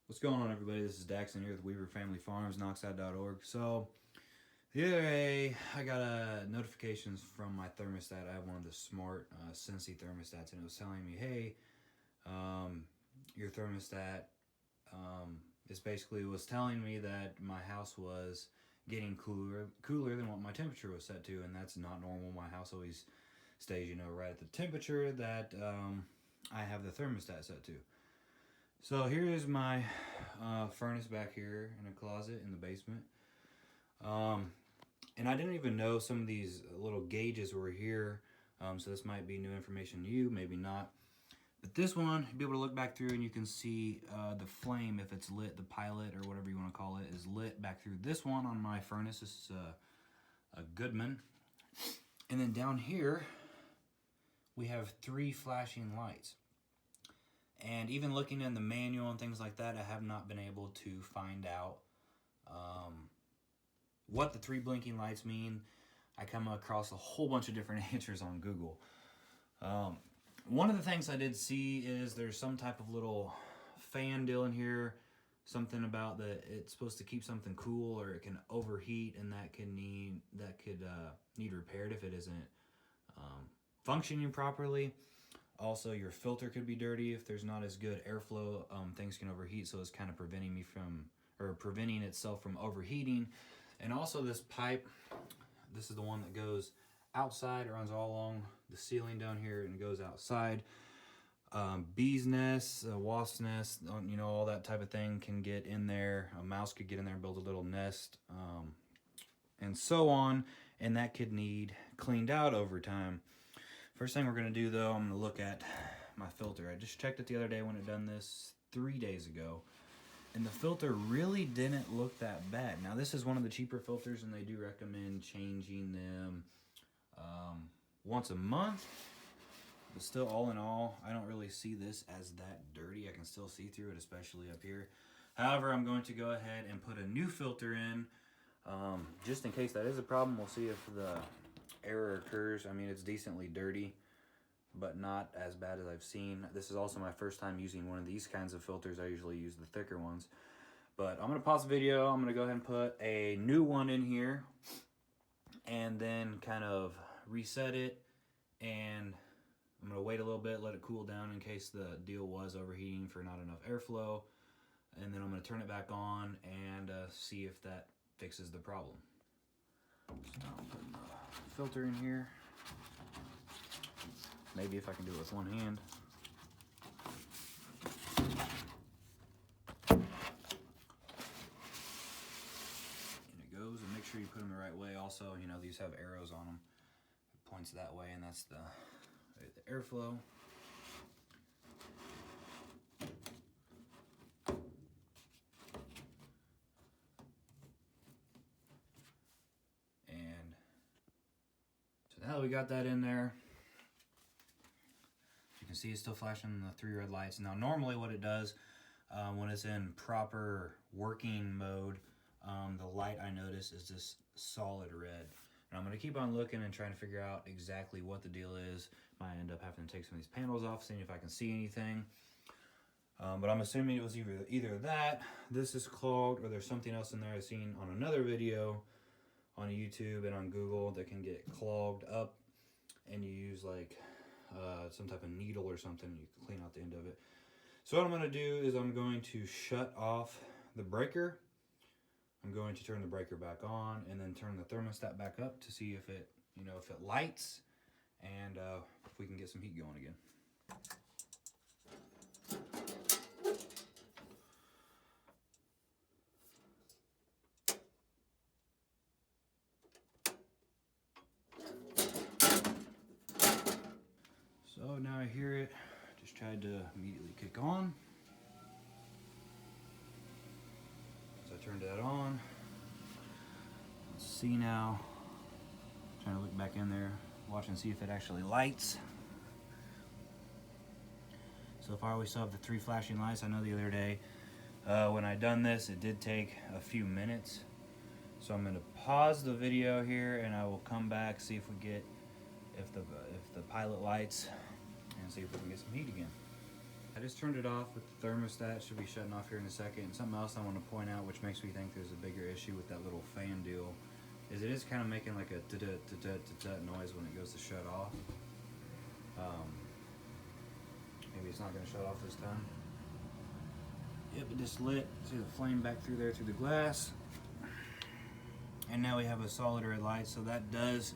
What's going on, everybody? This is Daxon here with Weaver Family Farms, Knoxide.org. So, the other day, I got notifications from my thermostat. I have one of the smart Sensi thermostats, and it was telling me, hey, your thermostat is basically was telling me that my house was getting cooler than what my temperature was set to, and that's not normal. My house always stays, right at the temperature that I have the thermostat set to. So here is my furnace back here in a closet in the basement. And I didn't even know some of these little gauges were here. So this might be new information to you, maybe not. But this one, you'll be able to look back through and you can see the flame, if it's lit, the pilot or whatever you want to call it, is lit back through this one on my furnace. This is a Goodman. And then down here, we have 3 flashing lights. And even looking in the manual and things like that, I have not been able to find out what the 3 blinking lights mean. I come across a whole bunch of different answers on Google. One of the things I did see is there's some type of little fan deal in here. Something about that it's supposed to keep something cool, or it can overheat, and that could need repaired if it isn't functioning properly. Also, your filter could be dirty if there's not as good airflow. Things can overheat, so it's kind of preventing itself from overheating. And also this pipe, this is the one that goes outside. It runs all along the ceiling down here and goes outside. Bees nests, wasp nests, all that type of thing can get in there. A mouse could get in there and build a little nest, and so on. And that could need cleaned out over time. First thing we're going to do, though, I'm going to look at my filter. I just checked it the other day when it done this 3 days ago, and the filter really didn't look that bad. Now, this is one of the cheaper filters, and they do recommend changing them once a month. But still, all in all, I don't really see this as that dirty. I can still see through it, especially up here. However, I'm going to go ahead and put a new filter in, just in case that is a problem. We'll see if the error occurs. I mean, it's decently dirty, but not as bad as I've seen. This is also my first time using one of these kinds of filters. I usually use the thicker ones. But I'm going to pause the video. I'm going to go ahead and put a new one in here and then kind of reset it. And I'm going to wait a little bit, let it cool down in case the deal was overheating for not enough airflow. And then I'm going to turn it back on and see if that fixes the problem. So now I'm putting the filter in here. Maybe if I can do it with one hand. And it goes, and make sure you put them the right way. Also, these have arrows on them. It points that way, and that's the airflow. So now that we got that in there, you can see it's still flashing the 3 red lights. Now, normally what it does when it's in proper working mode, the light I notice is just solid red. And I'm going to keep on looking and trying to figure out exactly what the deal is. Might end up having to take some of these panels off, seeing if I can see anything. But I'm assuming it was either that, this is clogged, or there's something else in there I've seen on another video on YouTube and on Google that can get clogged up, and you use like some type of needle or something, and you can clean out the end of it. So what I'm going to do is I'm going to shut off the breaker. I'm going to turn the breaker back on and then turn the thermostat back up to see if it, if it lights and if we can get some heat going again. So now I hear it. Just tried to immediately kick on. So I turned that on. Let's see now. Trying to look back in there, watch and see if it actually lights. So far we still have the 3 flashing lights. I know the other day when I done this, it did take a few minutes. So I'm going to pause the video here and I will come back, see if we get if the pilot lights, and see if we can get some heat again. I just turned it off with the thermostat. Should be shutting off here in a second. And something else I want to point out, which makes me think there's a bigger issue with that little fan deal, is it is kind of making like a noise when it goes to shut off. Maybe it's not going to shut off this time. Yep, it just lit. See the flame back through there through the glass. And now we have a solid red light, so that does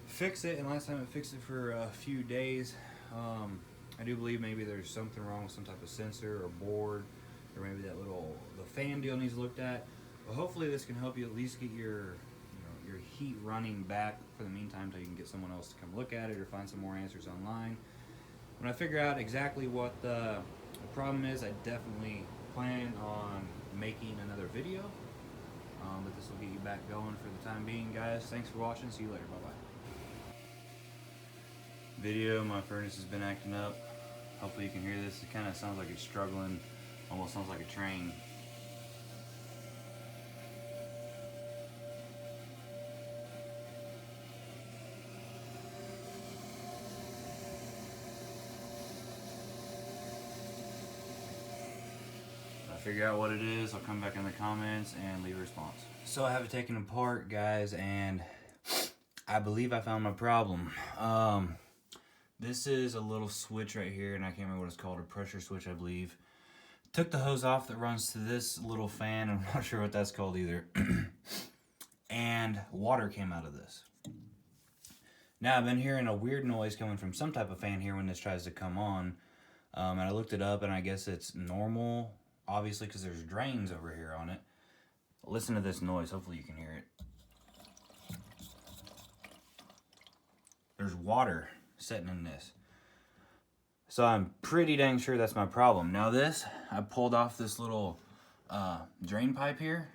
fix it. And last time it fixed it for a few days. I do believe maybe there's something wrong with some type of sensor or board, or maybe that the fan deal needs looked at. But hopefully this can help you at least get your heat running back for the meantime until you can get someone else to come look at it or find some more answers online. When I figure out exactly what the problem is, I definitely plan on making another video. But this will get you back going for the time being, guys. Thanks for watching. See you later. Bye-bye. Video, my furnace has been acting up. Hopefully you can hear this. It kind of sounds like it's struggling. Almost sounds like a train. Figure out what it is, I'll come back in the comments and leave a response. So I have it taken apart, guys, and I believe I found my problem. This is a little switch right here, and I can't remember what it's called, a pressure switch, I believe. Took the hose off that runs to this little fan, I'm not sure what that's called either. And water came out of this. Now I've been hearing a weird noise coming from some type of fan here when this tries to come on. And I looked it up, and I guess it's normal. Obviously, because there's drains over here on it. Listen to this noise. Hopefully you can hear it. There's water sitting in this. So I'm pretty dang sure that's my problem. Now this, I pulled off this little drain pipe here.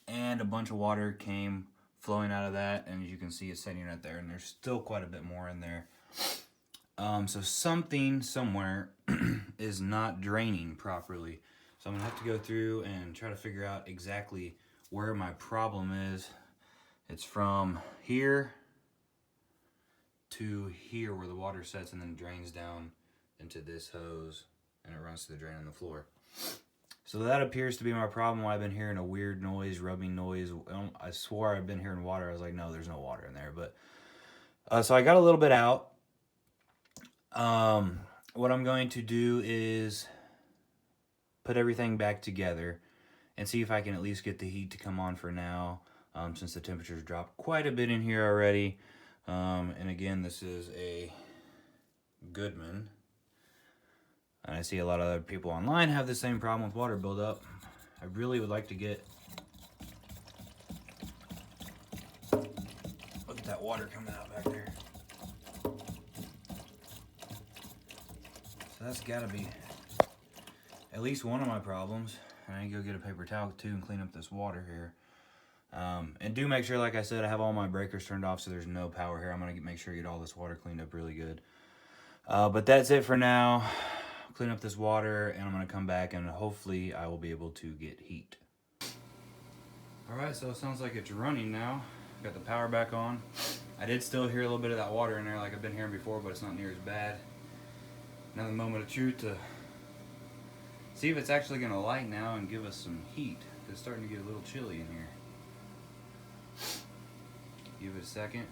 And a bunch of water came flowing out of that. And as you can see, it's sitting right there. And there's still quite a bit more in there. So something somewhere is not draining properly. So I'm gonna have to go through and try to figure out exactly where my problem is. It's from here to here where the water sets and then drains down into this hose and it runs to the drain on the floor. So that appears to be my problem. I've been hearing a weird noise, rubbing noise. I swore I've been hearing water. I was like, no, there's no water in there. But so I got a little bit out. What I'm going to do is put everything back together and see if I can at least get the heat to come on for now, since the temperature's dropped quite a bit in here already. And again, this is a Goodman. And I see a lot of other people online have the same problem with water buildup. I really would like to get... Look at that water coming out back there. So that's gotta be at least one of my problems. I need to go get a paper towel too and clean up this water here. And do make sure, like I said, I have all my breakers turned off so there's no power here. I'm gonna make sure to get all this water cleaned up really good. But that's it for now. Clean up this water and I'm gonna come back and hopefully I will be able to get heat. All right, so it sounds like it's running now. Got the power back on. I did still hear a little bit of that water in there like I've been hearing before, but it's not near as bad. Another moment of truth to see if it's actually gonna light now and give us some heat. It's starting to get a little chilly in here. Give it a second.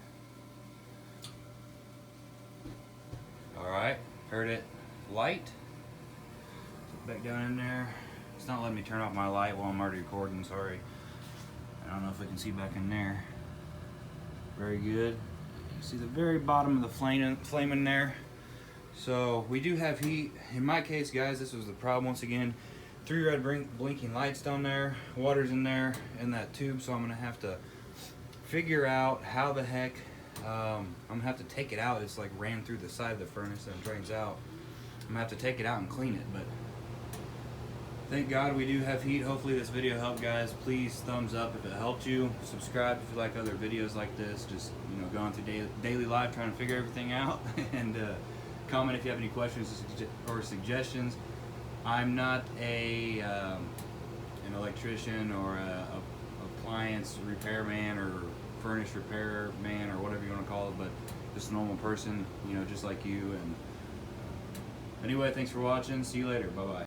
All right, heard it light. Back down in there. It's not letting me turn off my light while I'm already recording, sorry. I don't know if we can see back in there. Very good. You see the very bottom of the flame in there. So we do have heat. In my case, guys, this was the problem once again. 3 red blinking lights down there. Water's in there in that tube, so I'm gonna have to figure out how the heck I'm gonna have to take it out. It's like ran through the side of the furnace and drains out. I'm gonna have to take it out and clean it, but thank God we do have heat. Hopefully this video helped, guys. Please thumbs up if it helped you. Subscribe if you like other videos like this. Just, you know, going through daily life trying to figure everything out. And comment if you have any questions or suggestions. I'm not an electrician or a appliance repairman or furnace repair man or whatever you want to call it, but just a normal person, you know, just like you. And Anyway, thanks for watching. See you later. Bye-bye.